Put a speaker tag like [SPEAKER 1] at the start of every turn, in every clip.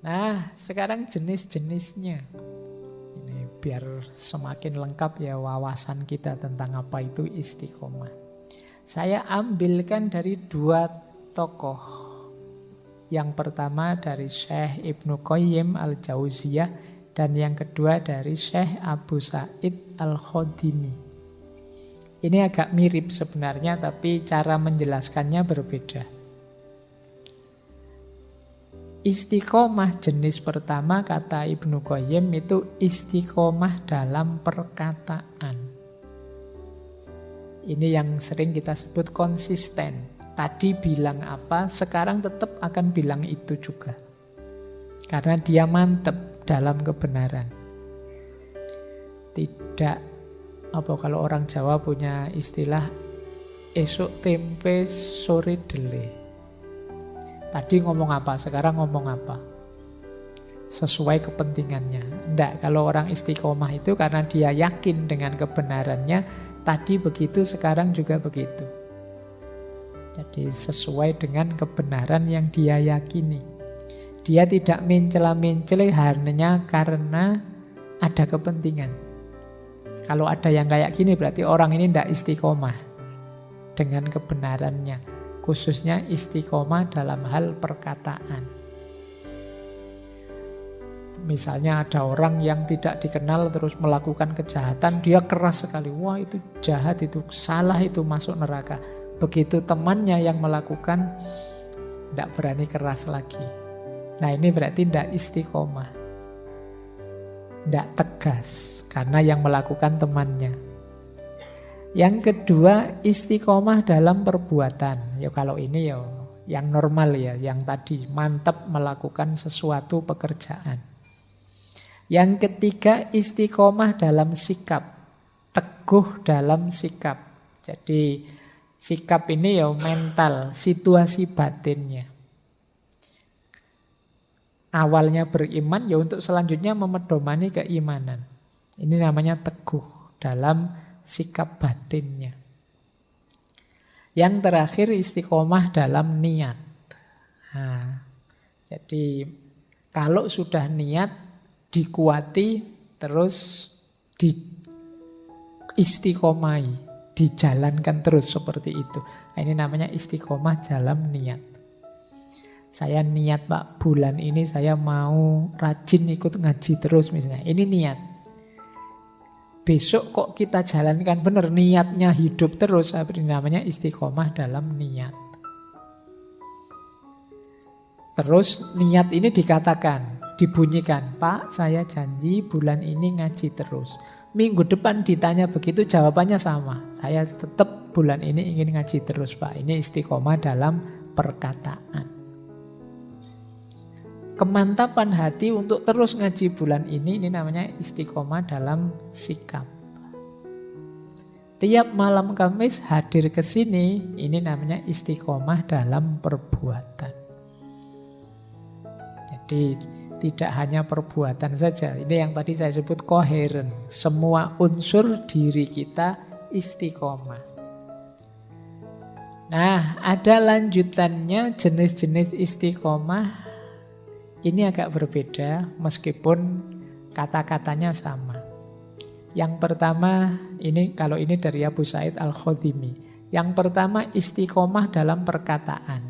[SPEAKER 1] Nah, sekarang jenis-jenisnya. Ini biar semakin lengkap ya wawasan kita tentang apa itu istiqomah. Saya ambilkan dari 2 tokoh. Yang pertama dari Syekh Ibnu Qayyim al-Jauziyah dan yang kedua dari Syekh Abu Sa'id al-Khodimi. Ini agak mirip sebenarnya tapi cara menjelaskannya berbeda. Istiqomah jenis pertama kata Ibnu Qayyim itu istiqomah dalam perkataan. Ini yang sering kita sebut konsisten. Tadi bilang apa, sekarang tetap akan bilang itu juga. Karena dia mantep dalam kebenaran. Tidak, kalau orang Jawa punya istilah esuk tempe sore dele. Tadi ngomong apa, sekarang ngomong apa. Sesuai kepentingannya. Enggak, kalau orang istiqomah itu karena dia yakin dengan kebenarannya, tadi begitu, sekarang juga begitu. Jadi sesuai dengan kebenaran yang dia yakini. Dia tidak mencela-mencela hanya karena ada kepentingan. Kalau ada yang kayak gini berarti orang ini tidak istiqomah dengan kebenarannya. Khususnya istiqomah dalam hal perkataan. Misalnya ada orang yang tidak dikenal terus melakukan kejahatan, dia keras sekali. Wah itu jahat, itu salah, itu masuk neraka. Begitu temannya yang melakukan, tidak berani keras lagi. Nah ini berarti tidak istiqomah. Tidak tegas, karena yang melakukan temannya. Yang kedua, istiqomah dalam perbuatan. Ya kalau ini ya yang normal ya, yang tadi mantap melakukan sesuatu pekerjaan. Yang ketiga, istiqomah dalam sikap. Teguh dalam sikap. Jadi sikap ini ya mental, situasi batinnya. Awalnya beriman ya untuk selanjutnya memedomani keimanan. Ini namanya teguh dalam sikap batinnya. Yang terakhir istiqomah dalam niat. Nah, jadi kalau sudah niat dikuati terus istiqomai, dijalankan terus seperti itu. Nah, ini namanya istiqomah dalam niat. Saya niat Pak, bulan ini saya mau rajin ikut ngaji terus misalnya. Ini niat. Besok kok kita jalankan benar, niatnya hidup terus, ini namanya istiqomah dalam niat. Terus niat ini dikatakan, dibunyikan, Pak saya janji bulan ini ngaji terus. Minggu depan ditanya begitu jawabannya sama, saya tetap bulan ini ingin ngaji terus Pak. Ini istiqomah dalam perkataan. Kemantapan hati untuk terus ngaji bulan ini namanya istiqomah dalam sikap. Tiap malam Kamis hadir ke sini, ini namanya istiqomah dalam perbuatan. Jadi tidak hanya perbuatan saja, ini yang tadi saya sebut koheren. Semua unsur diri kita istiqomah. Nah, ada lanjutannya jenis-jenis istiqomah. Ini agak berbeda meskipun kata-katanya sama. Yang pertama, kalau ini dari Abu Sa'id al-Khodimi. Yang pertama istiqomah dalam perkataan.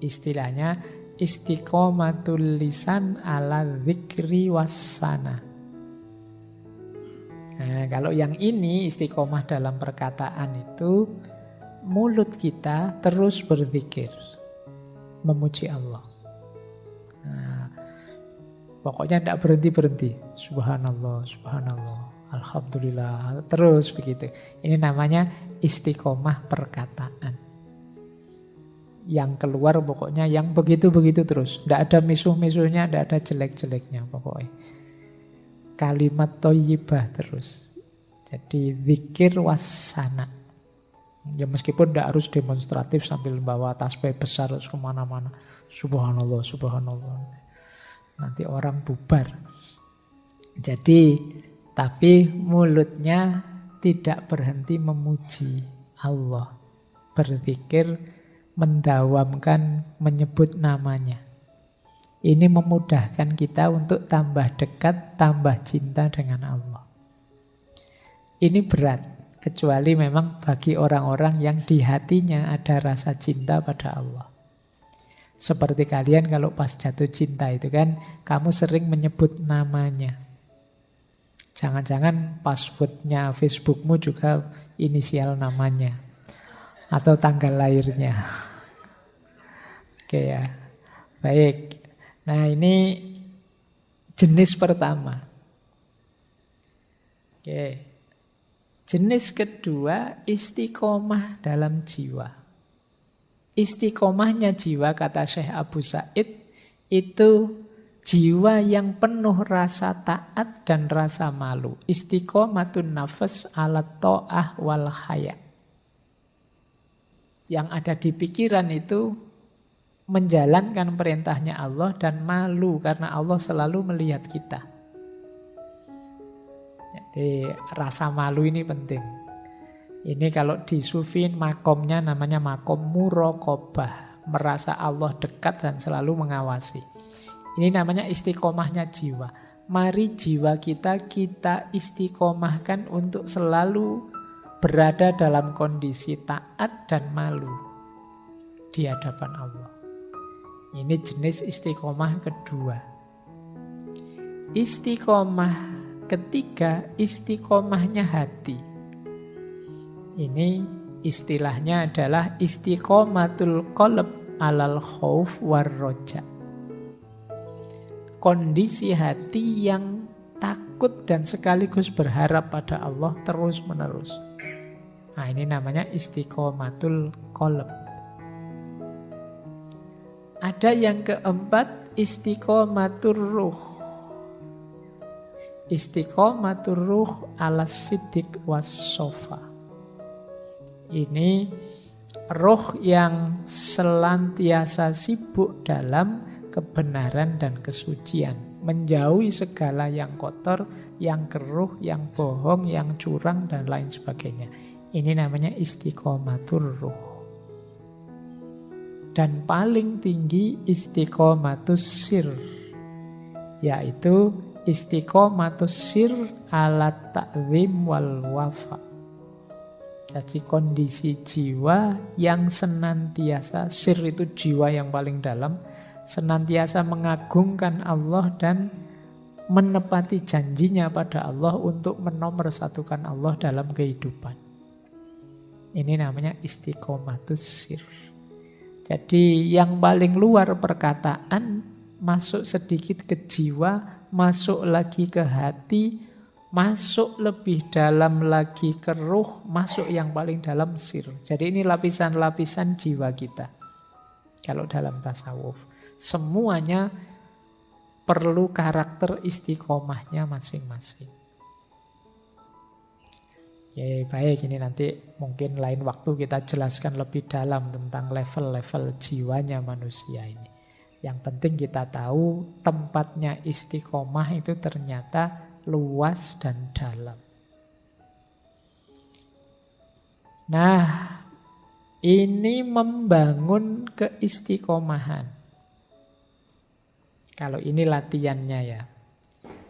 [SPEAKER 1] Istilahnya istiqomatul lisan ala dzikri wassana. Nah, kalau yang ini istiqomah dalam perkataan itu mulut kita terus berzikir, memuji Allah. Nah, pokoknya tidak berhenti-berhenti. Subhanallah, subhanallah, alhamdulillah, terus begitu. Ini namanya istiqomah perkataan. Yang keluar pokoknya yang begitu-begitu terus. Tidak ada misuh-misuhnya, tidak ada jelek-jeleknya pokoknya. Kalimat thayyibah terus. Jadi zikir wassana. Ya meskipun tidak harus demonstratif sambil bawa tasbih besar terus kemana-mana. Subhanallah, subhanallah. Nanti orang bubar. Jadi, tapi mulutnya tidak berhenti memuji Allah. Berzikir, mendawamkan, menyebut namanya. Ini memudahkan kita untuk tambah dekat, tambah cinta dengan Allah. Ini berat, kecuali memang bagi orang-orang yang di hatinya ada rasa cinta pada Allah. Seperti kalian kalau pas jatuh cinta itu kan, kamu sering menyebut namanya. Jangan-jangan passwordnya Facebookmu juga inisial namanya. Atau tanggal lahirnya. Oke ya, baik. Nah ini jenis pertama. Oke. Jenis kedua, istiqomah dalam jiwa. Istiqomahnya jiwa, kata Syekh Abu Said, itu jiwa yang penuh rasa taat dan rasa malu. Istiqomatun nafas ala ta'ah wal haya. Yang ada di pikiran itu menjalankan perintahnya Allah dan malu karena Allah selalu melihat kita. Jadi rasa malu ini penting. Ini kalau di sufi makomnya namanya makom muraqabah, merasa Allah dekat dan selalu mengawasi. Ini namanya istiqomahnya jiwa. Mari jiwa kita istiqomahkan untuk selalu berada dalam kondisi taat dan malu di hadapan Allah. Ini jenis istiqomah kedua. Istiqomah ketiga, istiqomahnya hati. Ini istilahnya adalah istiqomatul qalb alal khauf war roja. Kondisi hati yang takut dan sekaligus berharap pada Allah terus menerus. Nah ini namanya istiqomatul qalb. Ada yang keempat, istiqomatur ruh. Istiqomatur ruh ala siddiq was sofa. Ini roh yang selantiasa sibuk dalam kebenaran dan kesucian. Menjauhi segala yang kotor, yang keruh, yang bohong, yang curang, dan lain sebagainya. Ini namanya istiqomatur ruh. Dan paling tinggi istiqomatus sir, yaitu istiqomatus sir ala ta'zim wal wafa. Jadi kondisi jiwa yang senantiasa, sir itu jiwa yang paling dalam, senantiasa mengagungkan Allah dan menepati janjinya pada Allah untuk menomorsatukan Allah dalam kehidupan. Ini namanya istiqomatus sir. Jadi yang paling luar perkataan, masuk sedikit ke jiwa, masuk lagi ke hati, masuk lebih dalam lagi ke ruh, masuk yang paling dalam sir. Jadi ini lapisan-lapisan jiwa kita. Kalau dalam tasawuf, semuanya perlu karakter istiqomahnya masing-masing. Oke, baik, ini nanti mungkin lain waktu kita jelaskan lebih dalam tentang level-level jiwanya manusia ini. Yang penting kita tahu tempatnya istiqomah itu ternyata luas dan dalam. Nah, ini membangun keistiqomahan. Kalau ini latihannya ya.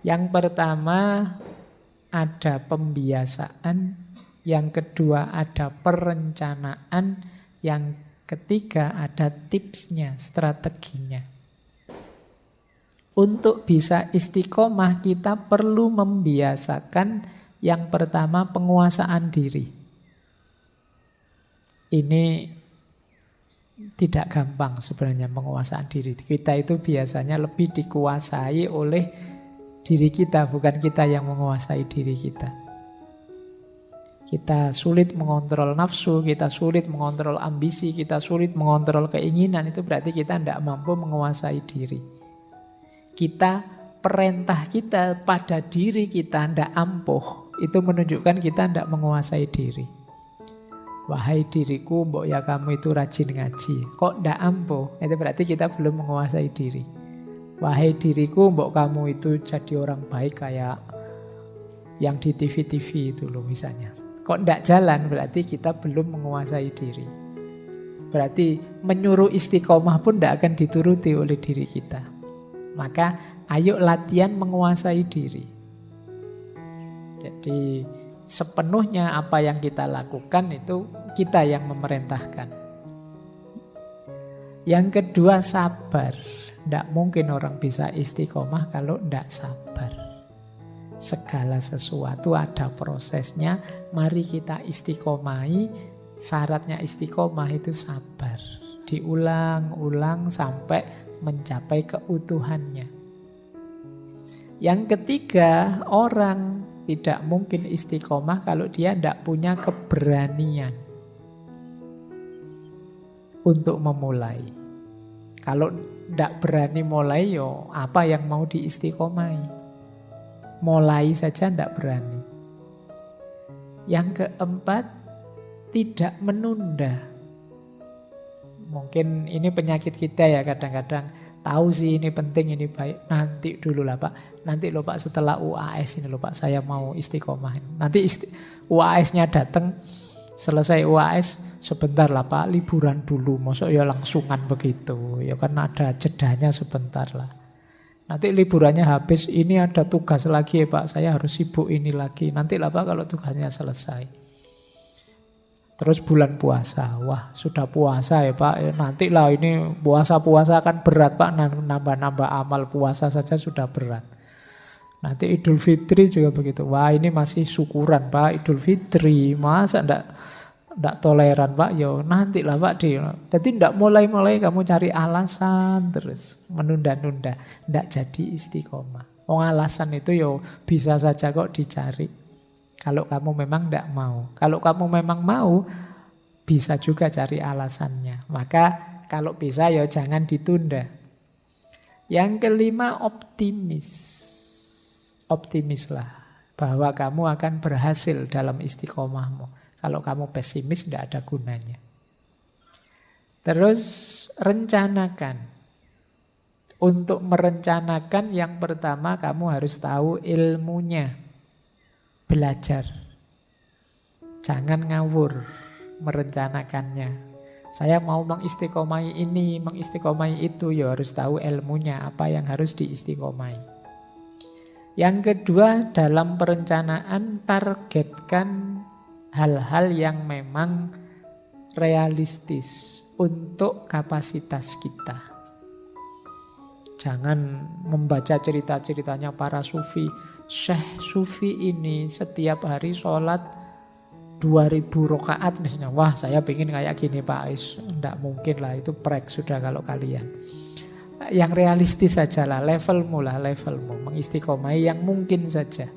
[SPEAKER 1] Yang pertama ada pembiasaan, yang kedua ada perencanaan, yang ketiga ada tipsnya, strateginya. Untuk bisa istiqomah kita perlu membiasakan yang pertama penguasaan diri. Ini tidak gampang sebenarnya penguasaan diri. Kita itu biasanya lebih dikuasai oleh diri kita, bukan kita yang menguasai diri kita. Kita sulit mengontrol nafsu, kita sulit mengontrol ambisi, kita sulit mengontrol keinginan. Itu berarti kita tidak mampu menguasai diri. Perintah kita pada diri kita tidak ampuh. Itu menunjukkan kita tidak menguasai diri. Wahai diriku, mbok ya kamu itu rajin ngaji. Kok tidak ampuh? Itu berarti kita belum menguasai diri. Wahai diriku, mbok kamu itu jadi orang baik kayak yang di TV-TV itu loh misalnya. Kok tidak jalan? Berarti kita belum menguasai diri. Berarti menyuruh istiqomah pun tidak akan dituruti oleh diri kita. Maka ayo latihan menguasai diri. Jadi sepenuhnya apa yang kita lakukan itu kita yang memerintahkan. Yang kedua, sabar. Tidak mungkin orang bisa istiqomah kalau tidak sabar. Segala sesuatu ada prosesnya. Mari kita istiqomahi. Syaratnya istiqomah itu sabar. Diulang-ulang sampai mencapai keutuhannya. Yang ketiga, orang tidak mungkin istiqomah kalau dia tidak punya keberanian untuk memulai. Kalau tidak berani mulai, yo apa yang mau diistiqomahi? Mulai saja tidak berani. Yang keempat, tidak menunda. Mungkin ini penyakit kita ya kadang-kadang. Tahu sih ini penting, ini baik. Nanti dulu lah Pak. Nanti loh Pak setelah UAS ini loh Pak saya mau istiqomah. Nanti UAS-nya datang, selesai UAS sebentar lah Pak, liburan dulu. Maksud ya langsungan begitu. Ya kan ada jedanya sebentar lah. Nanti liburannya habis, ini ada tugas lagi ya Pak. Saya harus sibuk ini lagi. Nanti lah Pak kalau tugasnya selesai. Terus bulan puasa, wah sudah puasa ya Pak, ya, nantilah ini puasa-puasa kan berat Pak, nambah-nambah amal puasa saja sudah berat. Nanti Idul Fitri juga begitu, wah ini masih syukuran Pak, Idul Fitri, masa enggak toleran Pak, yo nantilah Pak. Jadi enggak mulai-mulai kamu cari alasan terus, menunda-nunda, enggak jadi istiqomah. Alasan itu yo bisa saja kok dicari. Kalau kamu memang tidak mau. Kalau kamu memang mau, bisa juga cari alasannya. Maka kalau bisa ya jangan ditunda. Yang kelima, optimis. Optimislah bahwa kamu akan berhasil dalam istiqomahmu. Kalau kamu pesimis tidak ada gunanya. Terus rencanakan. Untuk merencanakan yang pertama kamu harus tahu ilmunya. Belajar. Jangan ngawur merencanakannya. Saya mau mengistiqomai ini, mengistiqomai itu, ya harus tahu ilmunya, apa yang harus diistiqomai. Yang kedua, dalam perencanaan targetkan hal-hal yang memang realistis untuk kapasitas kita. Jangan membaca cerita-ceritanya para sufi. Syekh sufi ini setiap hari sholat 2000 rakaat misalnya. Wah saya pengen kayak gini Pak Ais. Tidak mungkin lah, itu prek sudah kalau kalian. Yang realistis saja lah, levelmu. Mengistiqomai yang mungkin saja.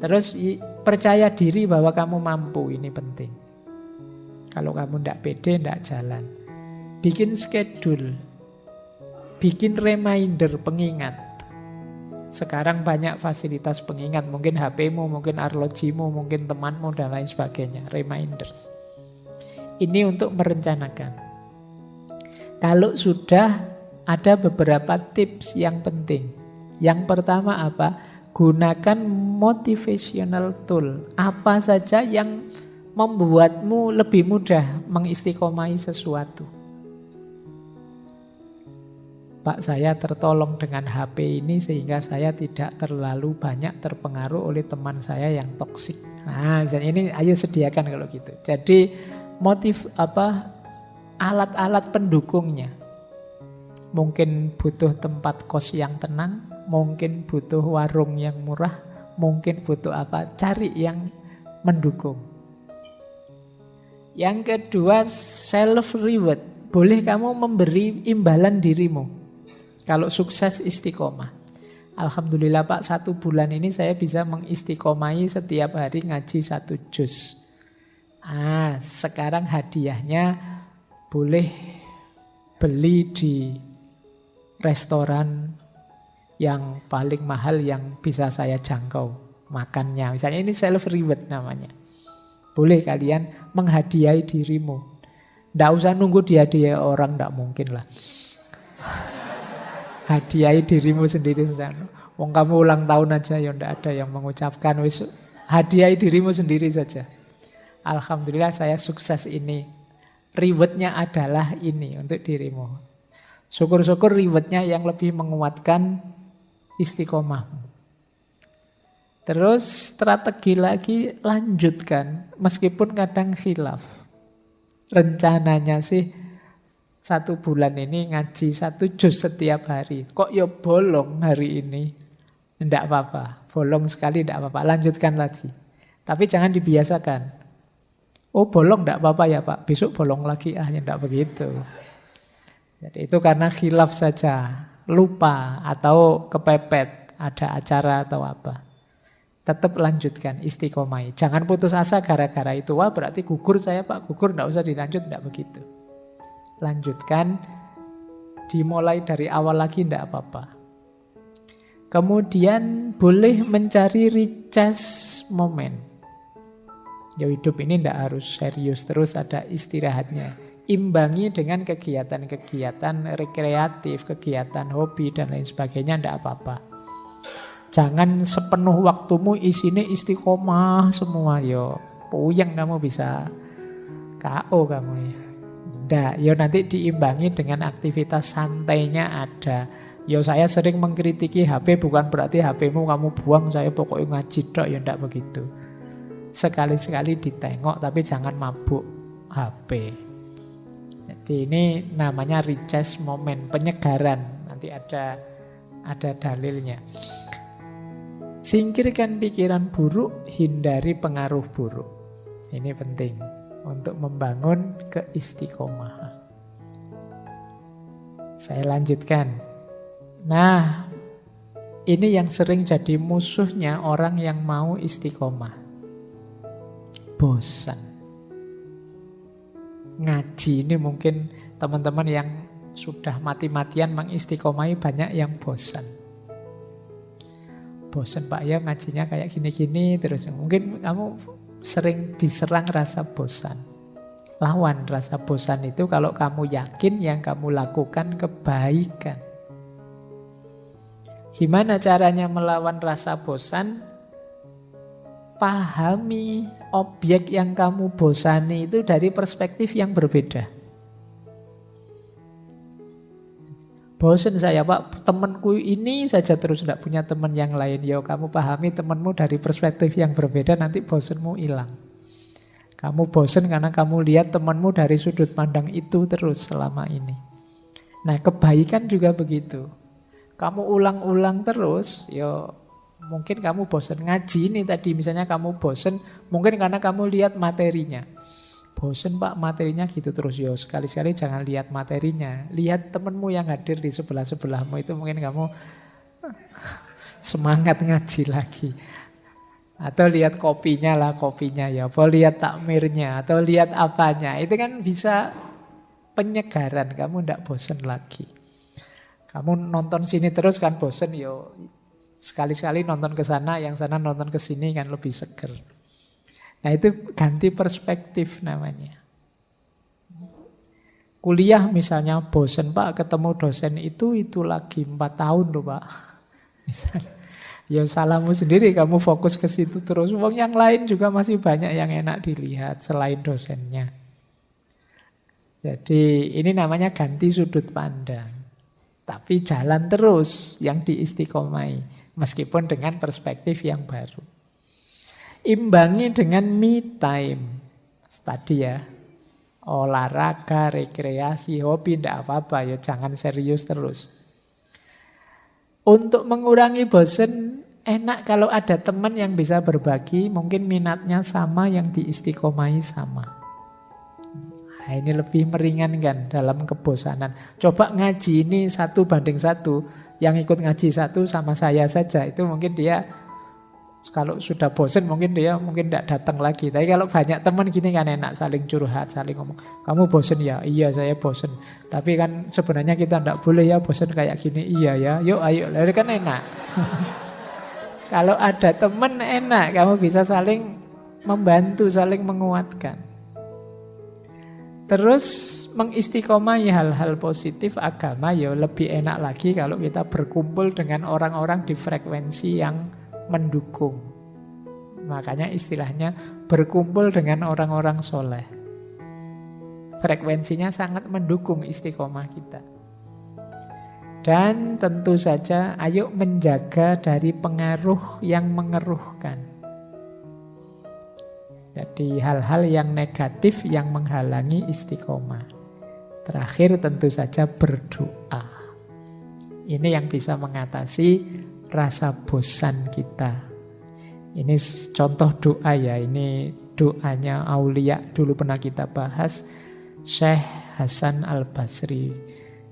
[SPEAKER 1] Terus percaya diri bahwa kamu mampu, ini penting. Kalau kamu tidak pede, tidak jalan. Bikin schedule. Bikin reminder, pengingat. Sekarang banyak fasilitas pengingat. Mungkin HP-mu, mungkin arlojimu, mungkin temanmu, dan lain sebagainya. Reminders. Ini untuk merencanakan. Kalau sudah, ada beberapa tips yang penting. Yang pertama apa? Gunakan motivational tool. Apa saja yang membuatmu lebih mudah mengistiqomai sesuatu. Pak, saya tertolong dengan HP ini sehingga saya tidak terlalu banyak terpengaruh oleh teman saya yang toksik. Nah, ini ayo sediakan kalau gitu. Jadi alat-alat pendukungnya. Mungkin butuh tempat kos yang tenang, mungkin butuh warung yang murah, mungkin butuh apa? Cari yang mendukung. Yang kedua, self reward. Boleh kamu memberi imbalan dirimu. Kalau sukses istiqomah. Alhamdulillah Pak, 1 bulan ini saya bisa mengistiqomai setiap hari ngaji 1 juz. Sekarang hadiahnya boleh beli di restoran yang paling mahal yang bisa saya jangkau makannya. Misalnya ini self reward namanya. Boleh kalian menghadiahi dirimu. Nggak usah nunggu dihadiahi orang, nggak mungkin lah. Hadiahi dirimu sendiri. Wong kamu ulang tahun aja ya ndak ada yang mengucapkan. Wis hadiahi dirimu sendiri saja. Alhamdulillah saya sukses ini. Rewardnya adalah ini untuk dirimu. Syukur-syukur rewardnya yang lebih menguatkan istiqomah. Terus strategi lagi, lanjutkan. Meskipun kadang khilaf. Rencananya sih 1 bulan ini ngaji 1 juz setiap hari. Kok ya bolong hari ini? Tidak apa-apa. Bolong sekali tidak apa-apa. Lanjutkan lagi. Tapi jangan dibiasakan. Oh bolong tidak apa-apa ya Pak. Besok bolong lagi. Ya tidak begitu. Jadi itu karena khilaf saja. Lupa atau kepepet. Ada acara atau apa. Tetap lanjutkan istiqomah. Jangan putus asa gara-gara itu. Wah berarti gugur saya Pak. Gugur tidak usah dilanjut. Tidak begitu. Lanjutkan. Dimulai dari awal lagi tidak apa-apa. Kemudian boleh mencari recharge moment. Ya hidup ini tidak harus serius terus, ada istirahatnya. Imbangi dengan kegiatan-kegiatan rekreatif, kegiatan hobi dan lain sebagainya, tidak apa-apa. Jangan sepenuh waktumu isinya istiqomah semua. Yo, puyeng kamu bisa KO kamu ya. Nggak, yo nanti diimbangi dengan aktivitas santainya ada. Yo saya sering mengkritiki HP bukan berarti HP-mu kamu buang, saya pokoknya ngaji dok, ya ndak begitu. Sekali-sekali ditengok tapi jangan mabuk HP. Jadi ini namanya recharge moment, penyegaran. Nanti ada dalilnya. Singkirkan pikiran buruk, hindari pengaruh buruk. Ini penting untuk membangun keistiqomahan. Saya lanjutkan. Nah, ini yang sering jadi musuhnya orang yang mau istiqomah. Bosan. Ngaji ini mungkin teman-teman yang sudah mati-matian mengistiqomahi banyak yang bosan. Bosan Pak ya ngajinya kayak gini-gini terus. Mungkin kamu sering diserang rasa bosan. Lawan rasa bosan itu kalau kamu yakin yang kamu lakukan kebaikan. Gimana caranya melawan rasa bosan? Pahami objek yang kamu bosani itu dari perspektif yang berbeda. Bosan saya Pak, temanku ini saja terus tidak punya teman yang lain. Yo kamu pahami temanmu dari perspektif yang berbeda, nanti bosanmu hilang. Kamu bosan karena kamu lihat temanmu dari sudut pandang itu terus selama ini. Nah kebaikan juga begitu. Kamu ulang-ulang terus, yo mungkin kamu bosan ngaji ini tadi. Misalnya kamu bosan, mungkin karena kamu lihat materinya. Bosan Pak materinya gitu terus, yo sekali-sekali jangan lihat materinya. Lihat temanmu yang hadir di sebelah-sebelahmu itu mungkin kamu semangat ngaji lagi. Atau lihat kopinya ya. Atau lihat takmirnya, atau lihat apanya. Itu kan bisa penyegaran, kamu tidak bosan lagi. Kamu nonton sini terus kan bosan, yo sekali-sekali nonton ke sana, yang sana nonton ke sini kan lebih seger. Nah itu ganti perspektif namanya. Kuliah misalnya bosan Pak ketemu dosen itu lagi 4 tahun loh Pak. Misalnya, ya salahmu sendiri kamu fokus ke situ terus. Yang lain juga masih banyak yang enak dilihat selain dosennya. Jadi ini namanya ganti sudut pandang. Tapi jalan terus yang diistiqomai. Meskipun dengan perspektif yang baru. Imbangi dengan me time. Tadi ya. Olahraga, rekreasi, hobi, tidak apa-apa. Ya jangan serius terus. Untuk mengurangi bosan, enak kalau ada teman yang bisa berbagi. Mungkin minatnya sama, yang diistiqomai sama. Nah, ini lebih meringankan dalam kebosanan. Coba ngaji ini 1:1. Yang ikut ngaji 1 sama saya saja. Itu mungkin dia kalau sudah bosan mungkin dia tidak datang lagi. Tapi kalau banyak teman gini kan enak, saling curhat, saling ngomong. Kamu bosan ya? Iya saya bosan. Tapi kan sebenarnya kita tidak boleh ya bosan kayak gini. Iya ya, yuk ayo. Lalu kan enak. Kalau ada teman enak, kamu bisa saling membantu, saling menguatkan. Terus mengistiqomai hal-hal positif agama ya lebih enak lagi kalau kita berkumpul dengan orang-orang di frekuensi yang mendukung. Makanya istilahnya berkumpul dengan orang-orang soleh. Frekuensinya sangat mendukung istiqomah kita. Dan tentu saja ayo menjaga dari pengaruh yang mengeruhkan. Jadi hal-hal yang negatif yang menghalangi istiqomah. Terakhir tentu saja berdoa. Ini yang bisa mengatasi rasa bosan kita. Ini contoh doa ya, ini doanya aulia dulu pernah kita bahas, Syekh Hasan Al-Basri.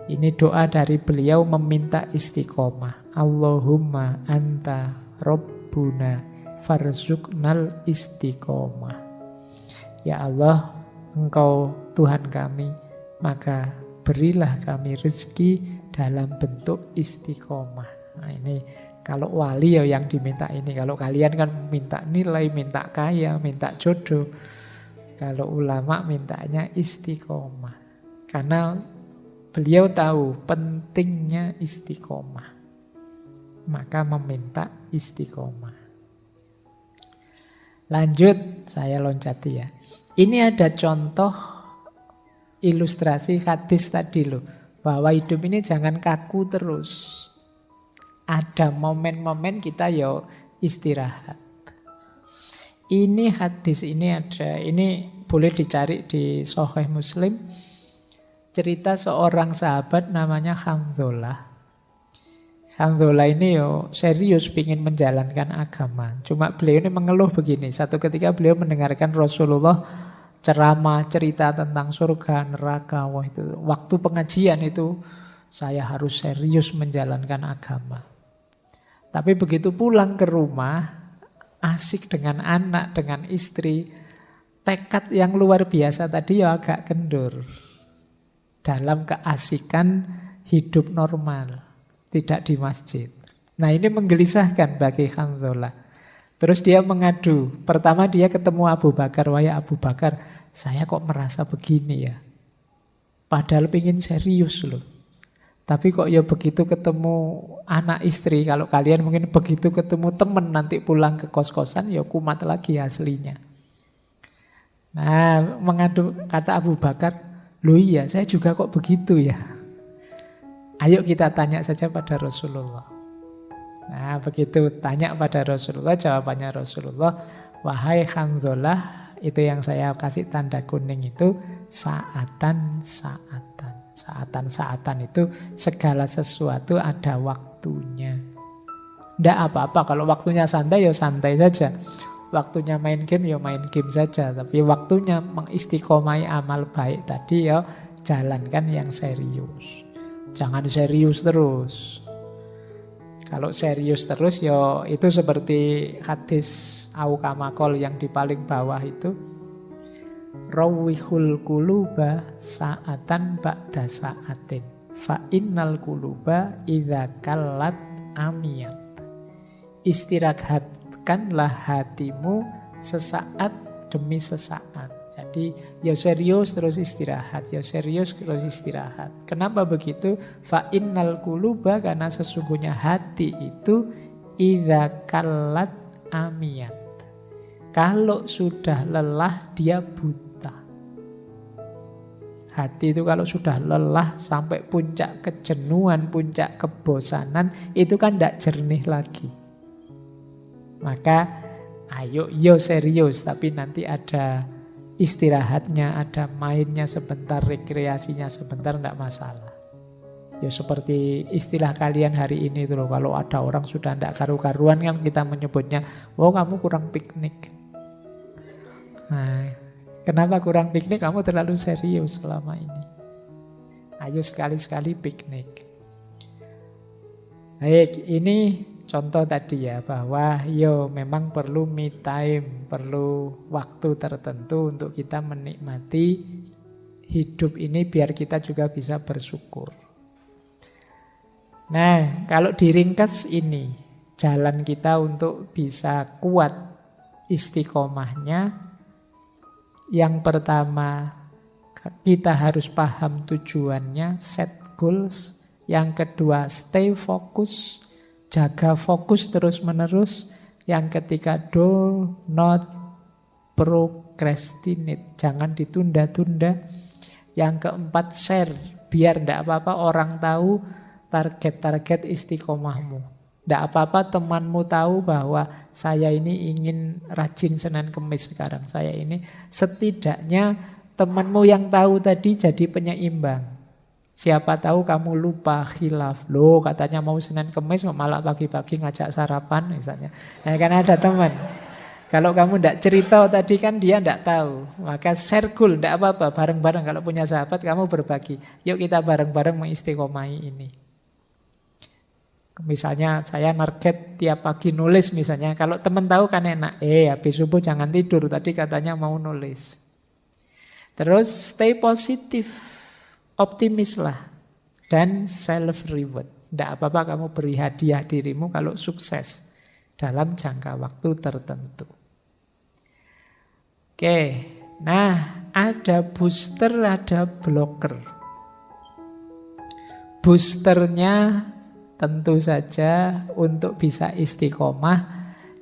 [SPEAKER 1] Ini doa dari beliau meminta istiqomah. Allahumma anta rabbuna farzuqnal istiqomah. Ya Allah, Engkau Tuhan kami, maka berilah kami rezeki dalam bentuk istiqomah. Nah ini kalau wali ya yang diminta ini. Kalau kalian kan minta nilai, minta kaya, minta jodoh. Kalau ulama mintanya istiqomah. Karena beliau tahu pentingnya istiqomah. Maka meminta istiqomah. Lanjut, saya loncati ya. Ini ada contoh ilustrasi hadis tadi loh. Bahwa hidup ini jangan kaku terus. Ada momen-momen kita ya istirahat. Ini hadis ini ada, ini boleh dicari di Sahih Muslim. Cerita seorang sahabat namanya Hamdullah. Hamdullah ini yo serius ingin menjalankan agama. Cuma beliau ini mengeluh begini. Satu ketika beliau mendengarkan Rasulullah ceramah, cerita tentang surga, neraka. Wah itu waktu pengajian itu saya harus serius menjalankan agama. Tapi begitu pulang ke rumah, asik dengan anak, dengan istri, tekad yang luar biasa tadi ya agak kendur. Dalam keasikan hidup normal, tidak di masjid. Nah ini menggelisahkan bagi Hamdullah. Terus dia mengadu. Pertama dia ketemu Abu Bakar. Wahai Abu Bakar, saya kok merasa begini ya. Padahal pengen serius loh. Tapi kok ya begitu ketemu anak istri, kalau kalian mungkin begitu ketemu teman nanti pulang ke kos-kosan, ya kumat lagi aslinya. Nah, mengadu kata Abu Bakar, loh iya saya juga kok begitu ya. Ayo kita tanya saja pada Rasulullah. Nah, begitu tanya pada Rasulullah, jawabannya Rasulullah, wahai Hamdullah, itu yang saya kasih tanda kuning itu, saatan-saatan. Saatan-saatan itu segala sesuatu ada waktunya. Tidak apa-apa, kalau waktunya santai ya santai saja. Waktunya main game ya main game saja. Tapi waktunya mengistiqomai amal baik tadi ya jalankan yang serius. Jangan serius terus. Kalau serius terus ya itu seperti hadis Aukamakol yang di paling bawah itu. Rawihul kuluba sa'atan ba'da sa'atin fa innal kuluba idza kallat amiyat. Istirahatkanlah hatimu sesaat demi sesaat. Jadi ya serius terus istirahat, ya serius terus istirahat. Kenapa begitu? Fa innal kuluba, karena sesungguhnya hati itu idza kallat amiyat. Kalau sudah lelah dia buta. Hati itu kalau sudah lelah sampai puncak kejenuhan, puncak kebosanan, itu kan tidak jernih lagi. Maka ayo yo serius, tapi nanti ada istirahatnya, ada mainnya sebentar, rekreasinya sebentar, tidak masalah. Ya seperti istilah kalian hari ini itu loh, kalau ada orang sudah tidak karu-karuan kan kita menyebutnya, oh kamu kurang piknik. Nah, kenapa kurang piknik? Kamu terlalu serius selama ini. Ayo sekali-sekali piknik. Baik, ini contoh tadi ya, bahwa yo memang perlu me time, perlu waktu tertentu untuk kita menikmati hidup ini biar kita juga bisa bersyukur. Nah, kalau diringkas ini, jalan kita untuk bisa kuat istiqomahnya, yang pertama, kita harus paham tujuannya, set goals. Yang kedua, stay fokus, jaga fokus terus-menerus. Yang ketiga, do not procrastinate, jangan ditunda-tunda. Yang keempat, share, biar tidak apa-apa orang tahu, target-target istiqomahmu. Tidak apa-apa temanmu tahu bahwa saya ini ingin rajin Senin Kemis sekarang. Saya ini setidaknya temanmu yang tahu tadi jadi penyeimbang. Siapa tahu kamu lupa khilaf. Loh katanya mau Senin Kemis malah pagi-pagi ngajak sarapan misalnya. Nah kan ada teman. Kalau kamu tidak cerita tadi kan dia tidak tahu. Maka share goal, tidak apa-apa. Bareng-bareng kalau punya sahabat kamu berbagi. Yuk kita bareng-bareng mengistiqomahi ini. Misalnya saya target tiap pagi nulis misalnya. Kalau teman tahu kan enak. Habis subuh jangan tidur. Tadi katanya mau nulis. Terus stay positif. Optimis lah. Dan self reward. Tidak apa-apa kamu beri hadiah dirimu kalau sukses. Dalam jangka waktu tertentu. Oke. Nah ada booster, ada blocker. Boosternya tentu saja untuk bisa istiqomah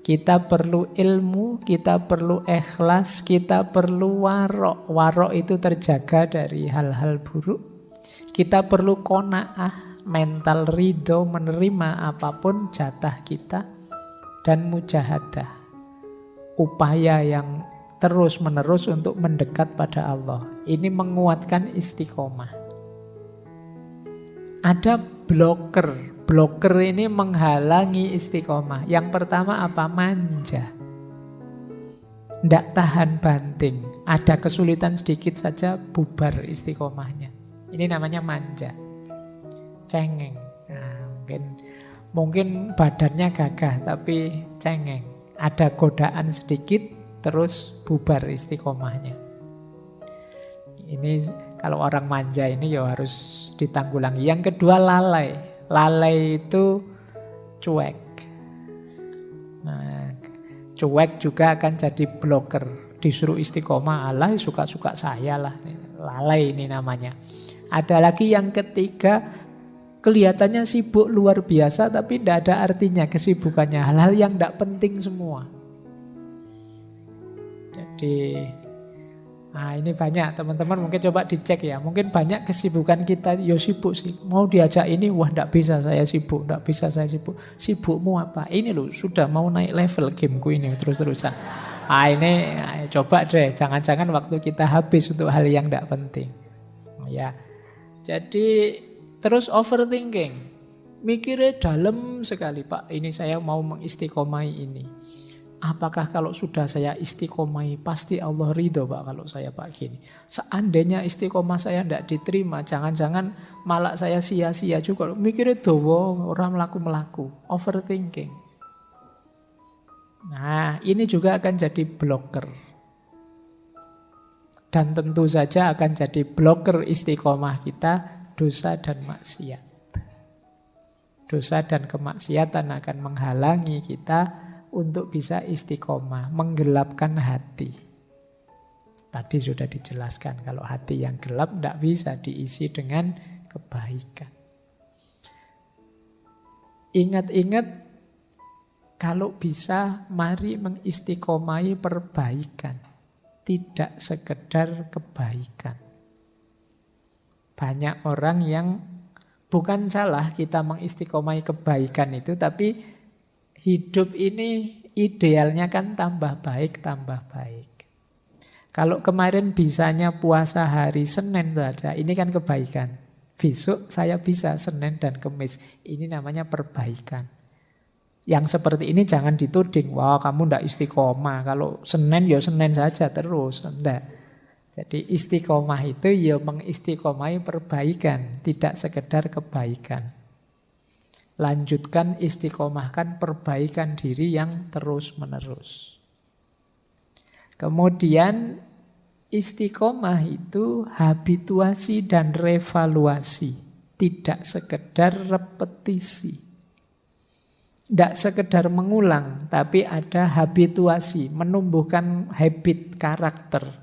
[SPEAKER 1] kita perlu ilmu, kita perlu ikhlas, kita perlu warok. Warok itu terjaga dari hal-hal buruk. Kita perlu qanaah, mental ridho menerima apapun jatah kita. Dan mujahadah, upaya yang terus-menerus untuk mendekat pada Allah. Ini menguatkan istiqomah. Ada blocker. Blocker ini menghalangi istiqomah. Yang pertama apa? Manja. Tidak tahan banting. Ada kesulitan sedikit saja bubar istiqomahnya. Ini namanya manja. Cengeng. Nah, mungkin badannya gagah tapi cengeng. Ada godaan sedikit terus bubar istiqomahnya. Ini kalau orang manja ini ya harus ditanggulangi. Yang kedua lalai. Lalai itu cuek. Nah, cuek juga akan jadi blocker. Disuruh istiqomah, Allah suka-suka saya lah. Lalai ini namanya. Ada lagi yang ketiga, kelihatannya sibuk luar biasa tapi tidak ada artinya kesibukannya. Hal-hal yang tidak penting semua. Jadi, nah ini banyak teman-teman mungkin coba dicek ya. Mungkin banyak kesibukan kita, yo sibuk sih. Mau diajak ini, wah tidak bisa saya sibuk, tidak bisa saya sibuk. Sibukmu apa? Ini loh sudah mau naik level gameku ini terus-terusan. Ah ini coba deh, jangan-jangan waktu kita habis untuk hal yang tidak penting. Ya, jadi terus overthinking, mikirnya dalam sekali Pak. Ini saya mau mengistiqomai ini. Apakah kalau sudah saya istiqomai pasti Allah ridho Pak kalau saya Pak gini. Seandainya istiqomah saya tidak diterima, jangan-jangan malah saya sia-sia juga. Mikirnya dowo, orang melaku-melaku, overthinking. Nah ini juga akan jadi blocker. Dan tentu saja akan jadi blocker istiqomah kita, dosa dan maksiat. Dosa dan kemaksiatan akan menghalangi kita untuk bisa istiqomah, menggelapkan hati. Tadi sudah dijelaskan, kalau hati yang gelap tidak bisa diisi dengan kebaikan. Ingat-ingat, kalau bisa mari mengistiqomahi perbaikan, tidak sekedar kebaikan. Banyak orang yang bukan salah kita mengistiqomahi kebaikan itu, tapi hidup ini idealnya kan tambah baik, tambah baik. Kalau kemarin bisanya puasa hari Senin saja, ini kan kebaikan. Besok saya bisa Senin dan Kemis. Ini namanya perbaikan. Yang seperti ini jangan dituding, wah kamu ndak istiqomah. Kalau Senin ya Senin saja terus. Enggak. Jadi istiqomah itu ya mengistiqomahi perbaikan, tidak sekedar kebaikan. Lanjutkan, istiqomahkan perbaikan diri yang terus-menerus. Kemudian istiqomah itu habituasi dan revaluasi, tidak sekedar repetisi. Tidak sekedar mengulang, tapi ada habituasi, menumbuhkan habit karakter.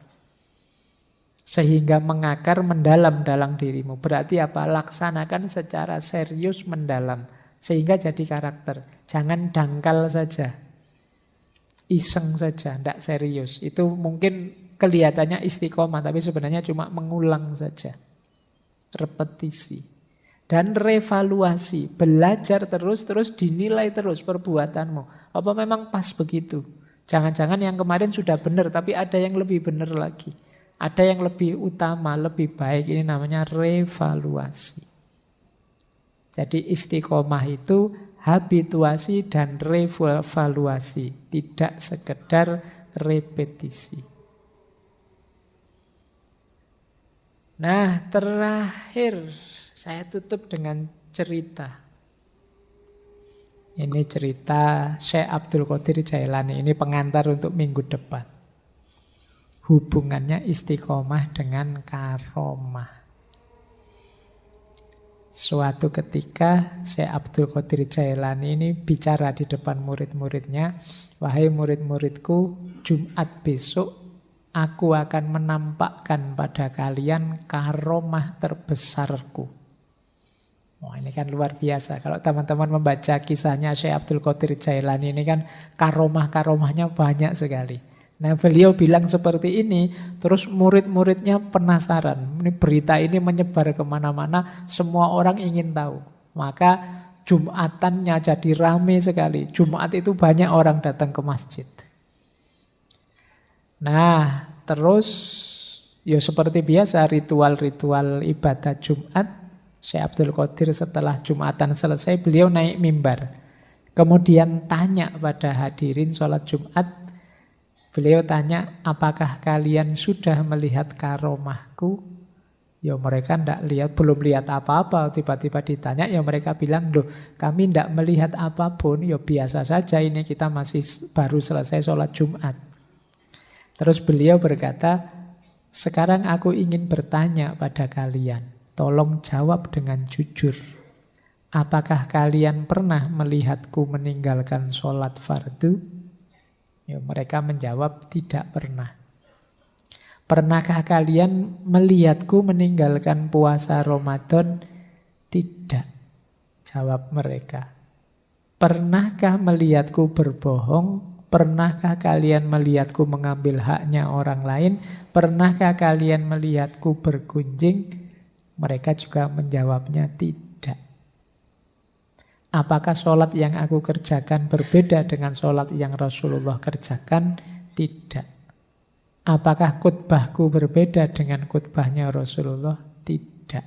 [SPEAKER 1] Sehingga mengakar mendalam dalam dirimu. Berarti apa? Laksanakan secara serius mendalam. Sehingga jadi karakter. Jangan dangkal saja. Iseng saja, tidak serius. Itu mungkin kelihatannya istiqomah, tapi sebenarnya cuma mengulang saja. Repetisi. Dan revaluasi, belajar terus dinilai terus perbuatanmu. Apa memang pas begitu? Jangan-jangan yang kemarin sudah benar, tapi ada yang lebih benar lagi. Ada yang lebih utama, lebih baik. Ini namanya revaluasi. Jadi istiqomah itu habituasi dan revaluasi, tidak sekedar repetisi. Nah, terakhir saya tutup dengan cerita. Ini cerita Syekh Abdul Qadir Jailani. Ini pengantar untuk minggu depan. Hubungannya istiqomah dengan karomah. Suatu ketika Syekh Abdul Qadir Jailani ini bicara di depan murid-muridnya, "Wahai murid-muridku, Jumat besok aku akan menampakkan pada kalian karomah terbesarku." Wah, ini kan luar biasa. Kalau teman-teman membaca kisahnya Syekh Abdul Qadir Jailani ini kan karomah-karomahnya banyak sekali. Nah, beliau bilang seperti ini, terus murid-muridnya penasaran. Ini berita ini menyebar kemana-mana, semua orang ingin tahu. Maka Jumatannya jadi ramai sekali. Jumat itu banyak orang datang ke masjid. Nah, terus ya seperti biasa ritual-ritual ibadah Jumat. Syekh Abdul Qadir setelah Jumatan selesai, beliau naik mimbar. Kemudian tanya pada hadirin sholat Jumat. Beliau tanya, apakah kalian sudah melihat karomahku? Ya mereka belum lihat apa-apa. Tiba-tiba ditanya, ya mereka bilang, loh kami tidak melihat apapun. Ya biasa saja, ini kita masih baru selesai sholat Jumat. Terus beliau berkata, sekarang aku ingin bertanya pada kalian. Tolong jawab dengan jujur. Apakah kalian pernah melihatku meninggalkan sholat fardu? Ya, mereka menjawab tidak pernah. Pernahkah kalian melihatku meninggalkan puasa Ramadan? Tidak. Jawab mereka. Pernahkah melihatku berbohong? Pernahkah kalian melihatku mengambil haknya orang lain? Pernahkah kalian melihatku bergunjing? Mereka juga menjawabnya tidak. Apakah sholat yang aku kerjakan berbeda dengan sholat yang Rasulullah kerjakan? Tidak. Apakah khutbahku berbeda dengan khutbahnya Rasulullah? Tidak.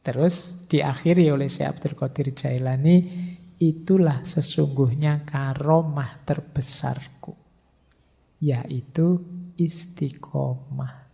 [SPEAKER 1] Terus diakhiri oleh Syekh Abdul Qadir Jailani, itulah sesungguhnya karomah terbesarku, yaitu istiqomah.